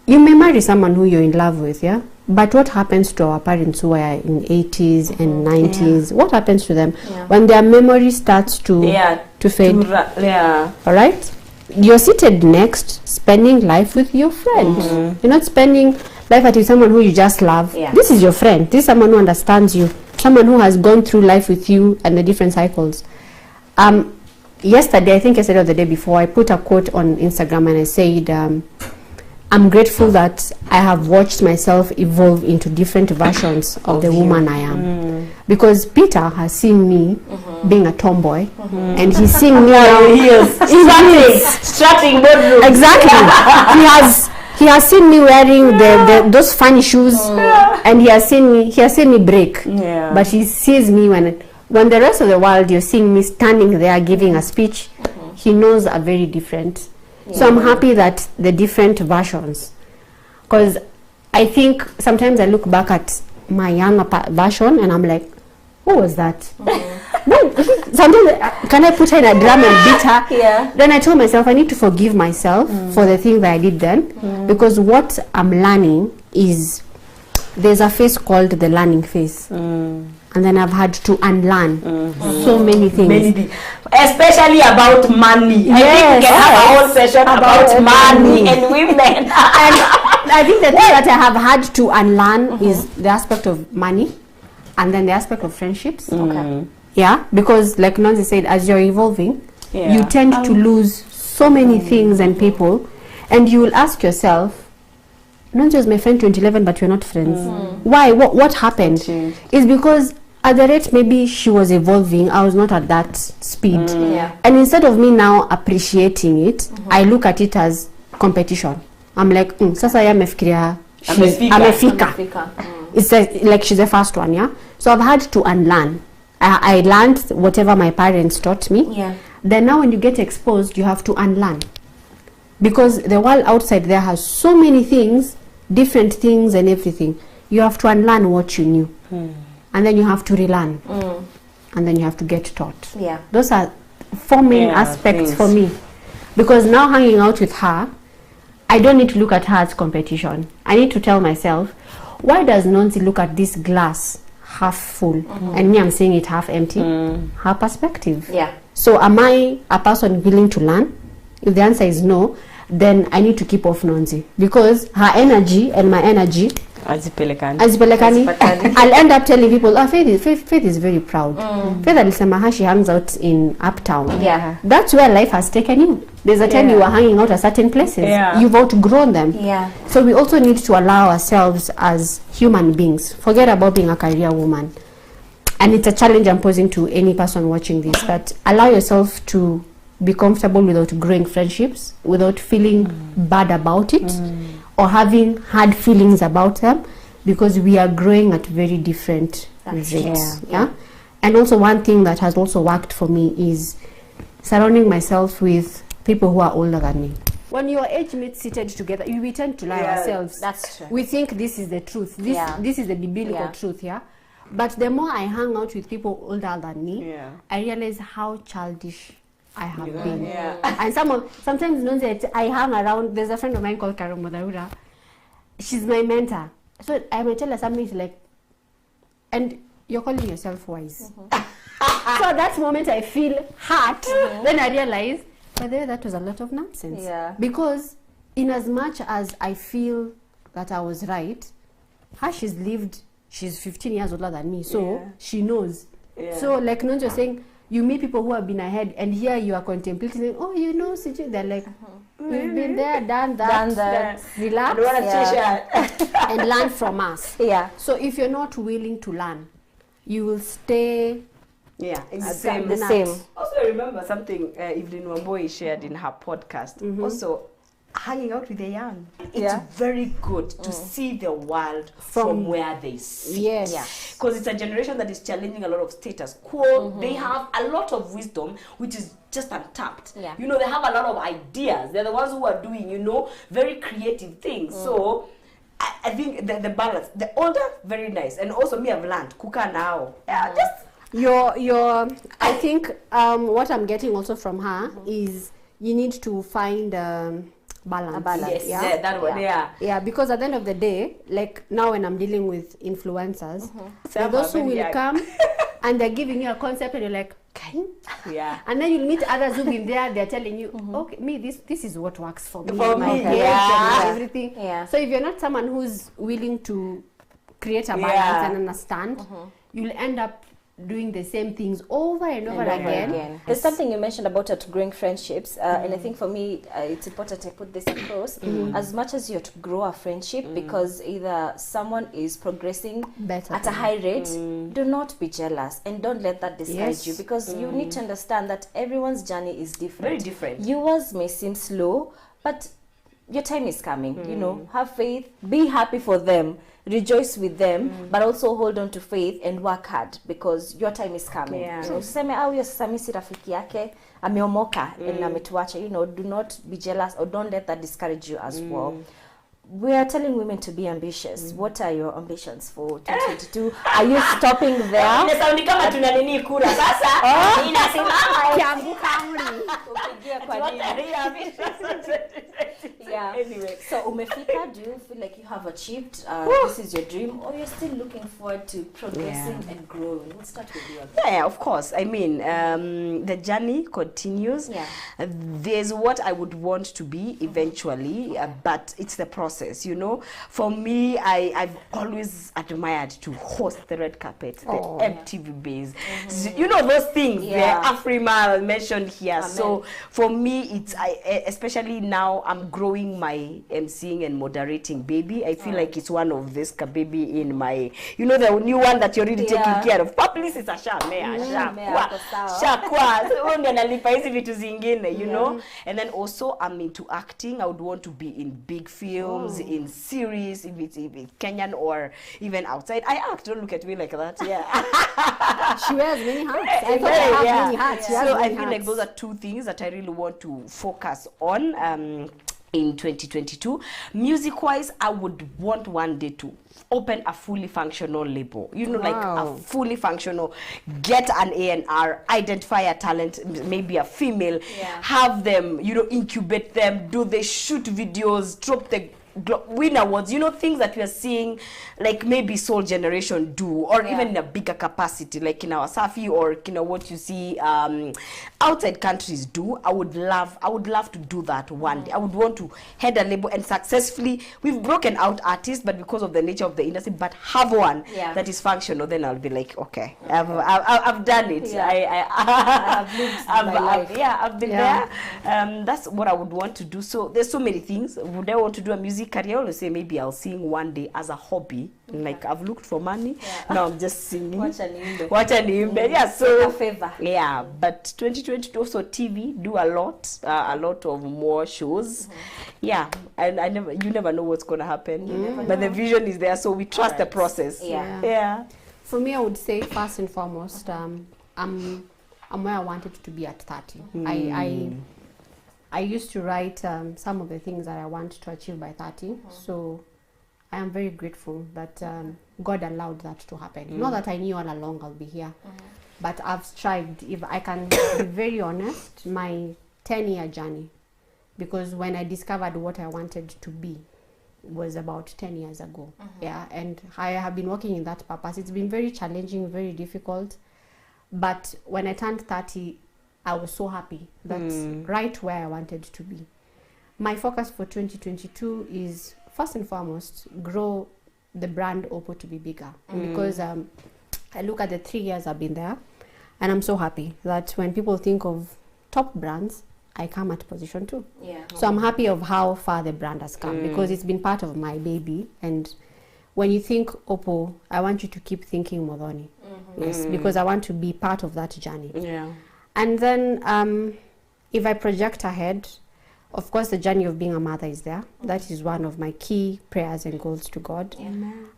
B: you may marry someone who you're in love with, but what happens to our parents who are in 80s and 90s? What happens to them when their memory starts to fade? All right, you're seated next, spending life with your friend. You're not spending life with someone who you just love. This is your friend. This is someone who understands you, someone who has gone through life with you and the different cycles. Yesterday, I think yesterday or the day before, I put a quote on Instagram and I said, I'm grateful that I have watched myself evolve into different versions of the woman I am. Because Peter has seen me being a tomboy, and he's seeing me now.
C: Strutting bedroom.
B: Exactly. He has seen me wearing those funny shoes, and he has seen me break.
C: Yeah.
B: But he sees me when the rest of the world, you're seeing me standing there giving a speech. He knows are very different. So I'm happy that the different versions, because I think sometimes I look back at my younger version and I'm like, who was that? Sometimes can I put her in a drum and beat her?
A: Yeah.
B: Then I told myself I need to forgive myself for the thing that I did then, because what I'm learning is there's a phase called the learning phase, and then I've had to unlearn so many things.
C: Especially about money. I think we can have a whole session about money and women.
B: And I think the thing that I have had to unlearn is the aspect of money, and then the aspect of friendships.
A: Okay.
B: Yeah, because like Nancy said, as you're evolving, you tend to lose so many things and people, and you will ask yourself, Nancy was my friend 2011, but we're not friends. Why? What happened? It's because at the rate maybe she was evolving, I was not at that speed. And instead of me now appreciating it, I look at it as competition. I'm like, sasa ya mefikiria amefika. It's like she's the first one, yeah? So I've had to unlearn. I learned whatever my parents taught me.
A: Yeah.
B: Then now when you get exposed, you have to unlearn. Because the world outside there has so many things, different things and everything. You have to unlearn what you knew. And then you have to relearn. And then you have to get taught.
A: Yeah.
B: Those are 4 main aspects for me. Because now hanging out with her, I don't need to look at her as competition. I need to tell myself, why does Nonsi look at this glass half full and me I'm seeing it half empty? Her perspective.
A: Yeah.
B: So am I a person willing to learn? If the answer is no, then I need to keep off Nonsi, because her energy and my energy azipelekani. I'll end up telling people, Faith is very proud. Faith alisema she hangs out in Uptown.
A: Yeah.
B: That's where life has taken you. There's a time you were hanging out at certain places. You've outgrown them.
A: Yeah.
B: So we also need to allow ourselves as human beings. Forget about being a career woman. And it's a challenge I'm posing to any person watching this, that allow yourself to be comfortable without growing friendships, without feeling bad about it, or having hard feelings about them, because we are growing at very different rates. Yeah. And also one thing that has also worked for me is surrounding myself with people who are older than me. When your age mates seated together, we tend to lie ourselves.
A: That's true.
B: We think this is the truth. This is the biblical truth, yeah? But the more I hang out with people older than me, I realize how childish I have been. And sometimes I hang around. There's a friend of mine called Karo Modaura. She's my mentor. So I may tell her something, she's like, and you're calling yourself wise. So at that moment I feel hurt. Then I realize, but there, that was a lot of nonsense.
A: Yeah.
B: Because in as much as I feel that I was right, she's 15 years older than me, so she knows. So like Nonjo was saying, you meet people who have been ahead, and here you are contemplating, oh, you know, they're like, we've been there, done that. Relax, and learn from us.
A: Yeah.
B: So if you're not willing to learn, you will stay
C: the
B: same.
C: Also, I remember something Evelyn Wamboi shared in her podcast. Also, hanging out with the young. It's very good to see the world from where they sit.
B: Yes.
C: Because it's a generation that is challenging a lot of status quo. They have a lot of wisdom, which is just untapped.
A: Yeah.
C: You know, they have a lot of ideas. They're the ones who are doing, you know, very creative things. So I think the balance, the older, very nice. And also me, I've learned, kuka now. Just
B: your I think what I'm getting also from her is you need to find balance.
C: Yes, that one,
B: Yeah, because at the end of the day, like now when I'm dealing with influencers, there are those who will come and they're giving you a concept and you're like, okay. And then you'll meet others who've been there, they're telling you, okay, me, this is what works for me.
C: For me,
B: everything.
A: Yeah.
B: So if you're not someone who's willing to create a balance and understand, you'll end up doing the same things over and over again.
A: There's something you mentioned about outgrowing friendships, and I think for me it's important I put this across. As much as you're to grow a friendship, because either someone is progressing
B: better
A: at a high rate, do not be jealous and don't let that discourage you, because you need to understand that everyone's journey is different.
C: Very different.
A: Yours may seem slow, but your time is coming. You know, have faith, be happy for them, rejoice with them, but also hold on to faith and work hard because your time is coming.
C: Yeah.
A: So useme au yo sasa mimi si rafiki yake ameomoka na ametuacha, you know, do not be jealous or don't let that discourage you as well. We are telling women to be ambitious. What are your ambitions for 2022? Are you stopping there?
C: Inasound kama tuna nini kura sasa. Inasimama kianguka amri.
A: Upigia kwa nini? Yeah.
C: Anyway.
A: So umefika, do you feel like you have achieved this is your dream, or you're still looking forward to progressing and growing? We'll start with you.
C: Yeah, of course. I mean, the journey continues.
A: Yeah.
C: There's what I would want to be eventually, but it's the process, you know. For me, I've always admired to host the red carpet, the MTV base. You know those things, the Afrima mentioned here.
A: Amen.
C: So for me, it's especially now I'm growing my emceeing and moderating baby. I feel like it's one of this baby in my, you know, the new one that you're really taking care of. Publicist is a you know. And then also I'm into acting. I would want to be in big films, in series, if it's Kenyan or even outside. I act. Don't look at me like that. Yeah.
B: She wears many hats. I thought I have many hats.
C: So I feel like those are two things that I really want to focus on in 2022. Music wise, I would want one day to open a fully functional label, you know, like a fully functional, get an A&R, identify a talent, maybe a female, have them, you know, incubate them, do the shoot videos, drop the win awards, you know, things that we are seeing like maybe Soul Generation do, or even in a bigger capacity like in our Safi, or you know what you see outside countries do. I would love to do that one day. I would want to head a label and successfully, we've broken out artists, but because of the nature of the industry, but have one that is functional. Then I'll be like, okay, I've done it. I've been there. That's what I would want to do. So there's so many things. Would I want to do a music career? I always say maybe I'll sing one day as a hobby. Like I've looked for money. Now I'm just singing. Watch an imbe. Yeah, so
A: favor.
C: Yeah, but 2022 also TV, do a lot of more shows. Yeah, and you never know what's gonna happen. But the vision is there, so we trust the process. Yeah.
B: For me, I would say first and foremost, I'm where I wanted to be at 30. I used to write some of the things that I want to achieve by 30. So I am very grateful that God allowed that to happen. Not that I knew all along I'll be here, but I've strived. If I can be very honest, my 10-year journey, because when I discovered what I wanted to be was about 10 years ago. Yeah, and I have been working in that purpose. It's been very challenging, very difficult. But when I turned 30, I was so happy. That's right where I wanted to be. My focus for 2022 is, first and foremost, grow the brand Oppo to be bigger. Because I look at the 3 years I've been there, and I'm so happy that when people think of top brands, I come at position 2. So I'm happy of how far the brand has come, because it's been part of my baby. And when you think Oppo, I want you to keep thinking Modoni. Yes, because I want to be part of that journey. And then if I project ahead, of course the journey of being a mother is there. That is one of my key prayers and goals to God.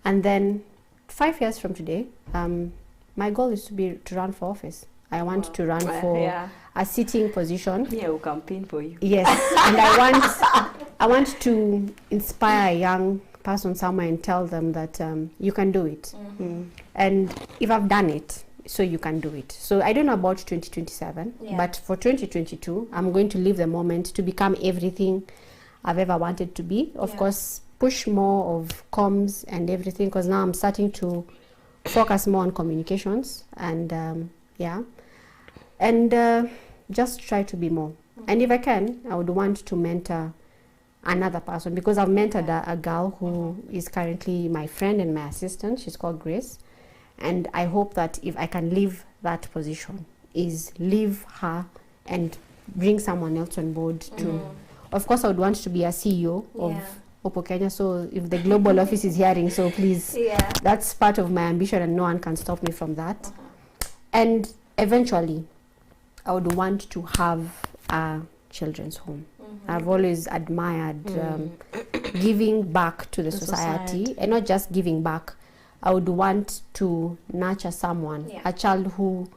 B: And then 5 years from today, my goal is to run for office. I want to run for a sitting position.
C: Yeah, we'll campaign for you.
B: Yes, and I want to inspire a young person somewhere and tell them that you can do it. And if I've done it, so you can do it. So I don't know about 2027, but for 2022, I'm going to live the moment to become everything I've ever wanted to be. Of course, push more of comms and everything, because now I'm starting to focus more on communications and just try to be more. And if I can, I would want to mentor another person, because I've mentored a girl who is currently my friend and my assistant. She's called Grace. And I hope that if I can leave that position, is leave her and bring someone else on board to, of course I would want to be a CEO of Oppo Kenya. So if the global office is hearing, so please, that's part of my ambition and no one can stop me from that. And eventually I would want to have a children's home. I've always admired giving back to the society, and not just giving back. I would want to nurture someone, a child who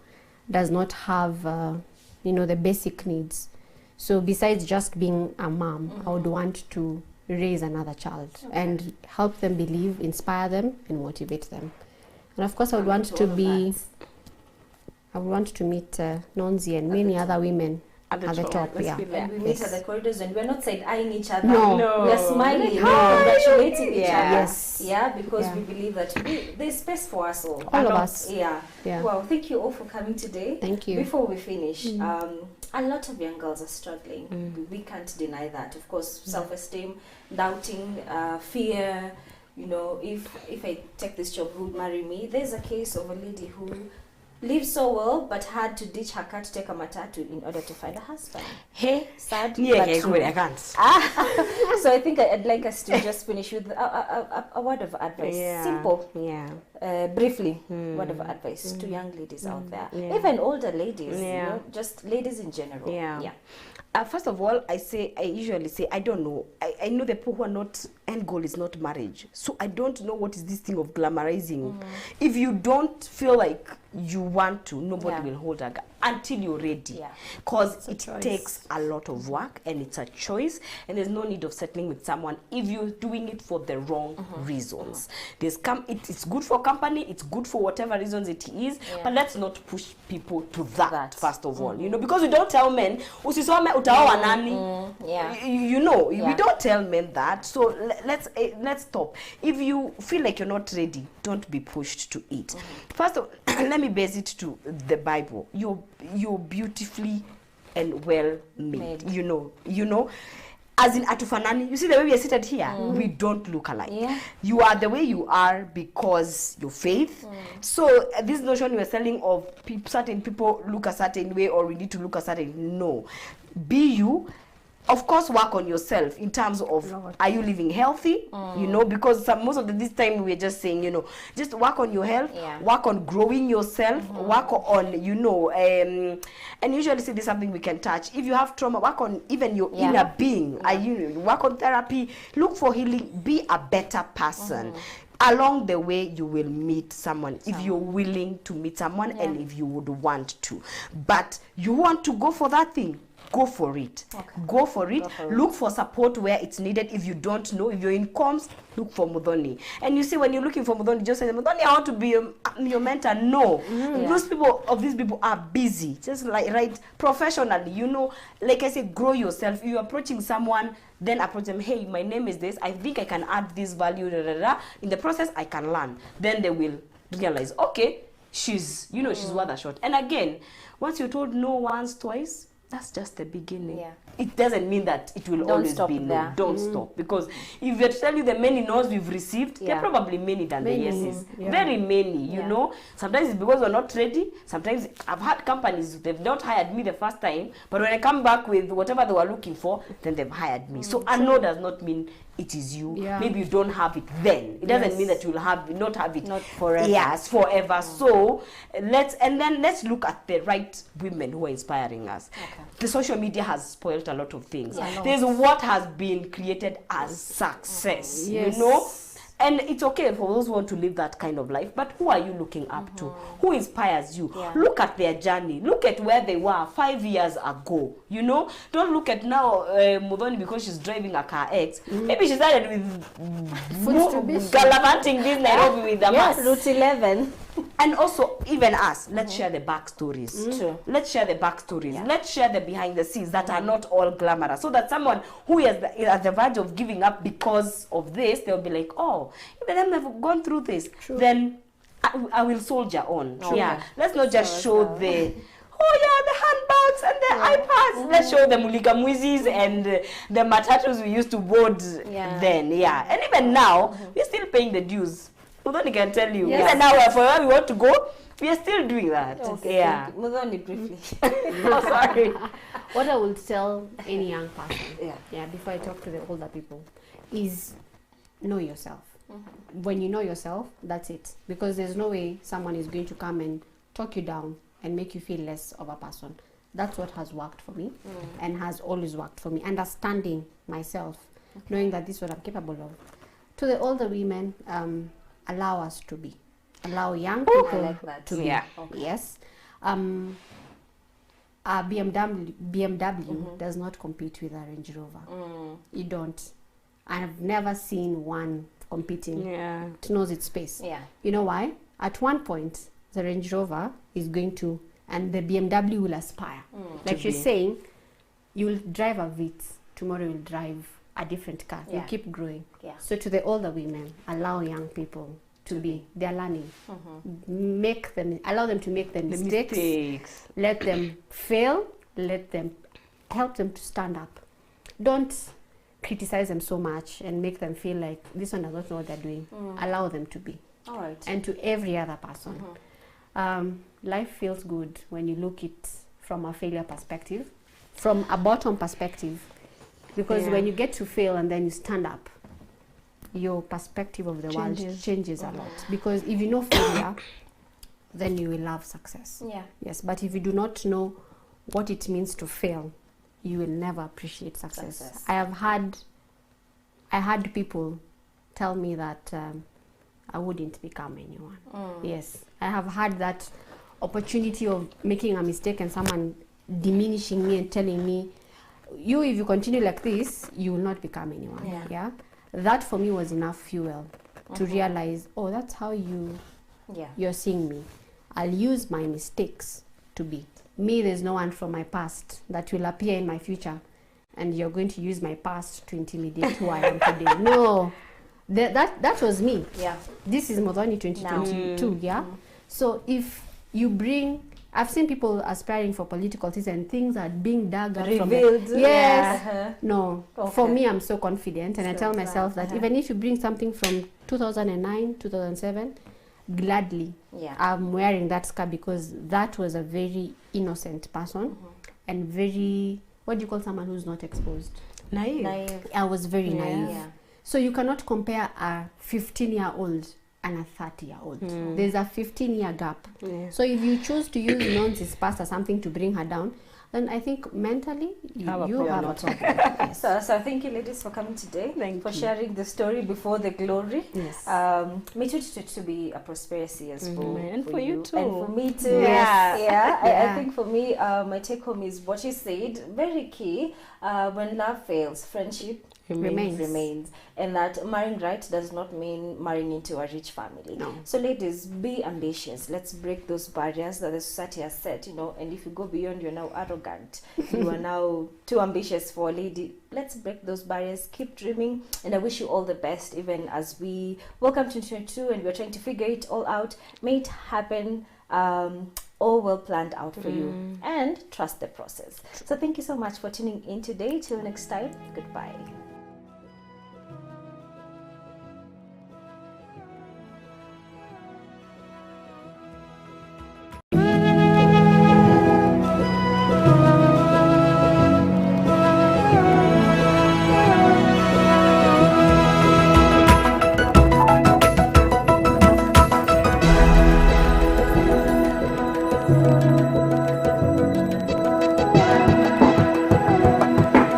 B: does not have, the basic needs. So besides just being a mom, I would want to raise another child and help them believe, inspire them, and motivate them. And of course, I would want to meet Nonzi and many other women at the top.
A: And we meet at the corridors, and we're not side-eyeing each other.
B: No.
A: We're smiling, congratulating each other.
B: Yes.
A: Yeah, because we believe that there's space for us all.
B: All of us.
A: Yeah. Well, thank you all for coming today.
B: Thank you.
A: Before we finish, a lot of young girls are struggling. We can't deny that. Of course, self-esteem, doubting, fear. If I take this job, who would marry me? There's a case of a lady who lived so well, but had to ditch her car to take a matatu in order to find a husband.
C: Hey,
A: sad.
C: Yeah,
A: but true.
C: I can't.
A: So I think I'd like us to just finish with a word of advice. Simple. Briefly, word of advice to young ladies out there, even older ladies. Just ladies in general.
C: First of all, I usually say, I don't know. I know the people who are not, end goal is not marriage. So I don't know what is this thing of glamorizing. If you don't feel like you want to, nobody will hold a gun until you're ready. Because it takes a lot of work, and it's a choice, and there's no need of settling with someone if you're doing it for the wrong reasons. It's good for company, it's good for whatever reasons it is, but let's not push people to that first of all. Because we don't tell men, usisome utaoa nani. We don't tell men that. So let's stop. If you feel like you're not ready, don't be pushed to it. First of all, let me base it to the Bible. You're beautifully and well made. As in atufanani. You see the way we are seated here, we don't look alike. You are the way you are because your faith. So this notion you are selling of certain people look a certain way, or we need to look a certain, no. Be you. Of course, work on yourself in terms of, are you living healthy? Because most of this time we're just saying, just work on your health, work on growing yourself, work on, and usually say this is something we can touch. If you have trauma, work on even your inner being. Work on therapy, look for healing, be a better person. Along the way, you will meet someone if you're willing to meet someone and if you would want to. But you want to go for that thing, go for it. Go for it. Look for support where it's needed. If you don't know, if you're in comms, look for Mudhoni. And you see, when you're looking for Mudhoni, just say, Mudhoni, I want to be your mentor. No. These people are busy. Just like, professionally, like I say, grow yourself. If you're approaching someone, then approach them, hey, my name is this. I think I can add this value. In the process, I can learn. Then they will realize, okay, she's worth a shot. And again, once you're told no once, twice, that's just the beginning. It doesn't mean that it will always be no. Don't stop. Because if we tell you the many no's we've received, there are probably many than the yeses. Very many, Sometimes it's because we're not ready. Sometimes I've had companies, they've not hired me the first time, but when I come back with whatever they were looking for, then they've hired me. So a no does not mean it is you. Maybe you don't have it then. It doesn't mean that you'll not have it.
A: Not forever.
C: Yes, forever. So let's look at the right women who are inspiring us. The social media has spoiled a lot of things. There's what has been created as success, and it's okay for those who want to live that kind of life, but who are you looking up to? Who inspires you? Look at their journey. Look at where they were 5 years ago. Don't look at now Mudhoni because she's driving a car X. Maybe she started with gallivanting this Nairobi with the mass.
A: Route 11.
C: And also, even us, let's share the backstories. Let's share the backstories. Let's share the behind the scenes that are not all glamorous. So that someone who is at the verge of giving up because of this, they'll be like, oh, if them have gone through this, then I will soldier on. Let's not just show the handbags and the iPads. Let's show the Mulika Mwizis and the matatus we used to board then. And even now, we're still paying the dues. Mudhoni can tell you. Even now, for where we want to go, we are still doing that.
A: Mudhoni, briefly.
C: Sorry.
B: What I would tell any young person, before I talk to the older people, is know yourself. When you know yourself, that's it. Because there's no way someone is going to come and talk you down and make you feel less of a person. That's what has worked for me and has always worked for me. Understanding myself, knowing that this is what I'm capable of. To the older women, allow us to be. Allow young people
A: like that.
B: to be.
C: Yeah.
A: Okay.
B: Yes. A BMW does not compete with a Range Rover. You don't. I've never seen one competing.
C: Yeah.
B: It knows its space.
A: Yeah.
B: You know why? At one point, the Range Rover is going to, and the BMW will aspire. Like she's saying, you'll drive a Vitz, tomorrow you'll drive a different car. You
A: Yeah.
B: keep growing.
A: Yeah.
B: So to the older women, allow young people to be. They're learning. Make them, allow them to make the mistakes. Let them fail. Let them, help them to stand up. Don't criticize them so much and make them feel like this one does not know what they're doing. Allow them to be.
A: All right.
B: And to every other person. Life feels good when you look it from a failure perspective, from a bottom perspective. Because when you get to fail and then you stand up, your perspective of the world changes a lot. Because if you know failure, then you will love success.
A: Yeah.
B: Yes, but if you do not know what it means to fail, you will never appreciate success. I had people tell me that I wouldn't become anyone. Yes, I have had that opportunity of making a mistake and someone diminishing me and telling me, you, if you continue like this, you will not become anyone. Yeah. That for me was enough fuel to realize, oh, that's how you're seeing me. I'll use my mistakes to be. Me, there's no one from my past that will appear in my future and you're going to use my past to intimidate who I am today. No. That was me.
A: Yeah.
B: This is Modoni 2022, yeah? So if you bring, I've seen people aspiring for political seats and things are being dug up from
A: Revealed.
B: Yes.
A: Yeah.
B: No.
A: Okay.
B: For me, I'm so confident and I
A: So
B: tell myself that even if you bring something from 2009, 2007, gladly I'm wearing that scarf because that was a very innocent person and very, what do you call someone who's not exposed?
C: Naive.
B: I was very naive.
A: Yeah.
B: So you cannot compare a 15-year-old and a 30-year-old. There's a 15-year gap. So if you choose to use Nonsi's past as something to bring her down, then I think mentally you have a problem. Yes.
A: So thank you, ladies, for coming today. For sharing the story before the glory.
B: Yes.
A: May 2022 to be a prosperous year
C: And for you too.
A: And for me too.
C: Yes.
A: Yeah. I think for me, my take home is what you said. Very key. When love fails, friendship remains. And that marrying right does not mean marrying into a rich family.
B: No.
A: So ladies, be ambitious. Let's break those barriers that the society has set, and if you go beyond, you're now arrogant. You are now too ambitious for a lady. Let's break those barriers. Keep dreaming. And I wish you all the best, even as we welcome 2022 and we're trying to figure it all out. May it happen all well planned out for you, and trust the process. So thank you so much for tuning in today. Till next time, goodbye.
G: Thank you.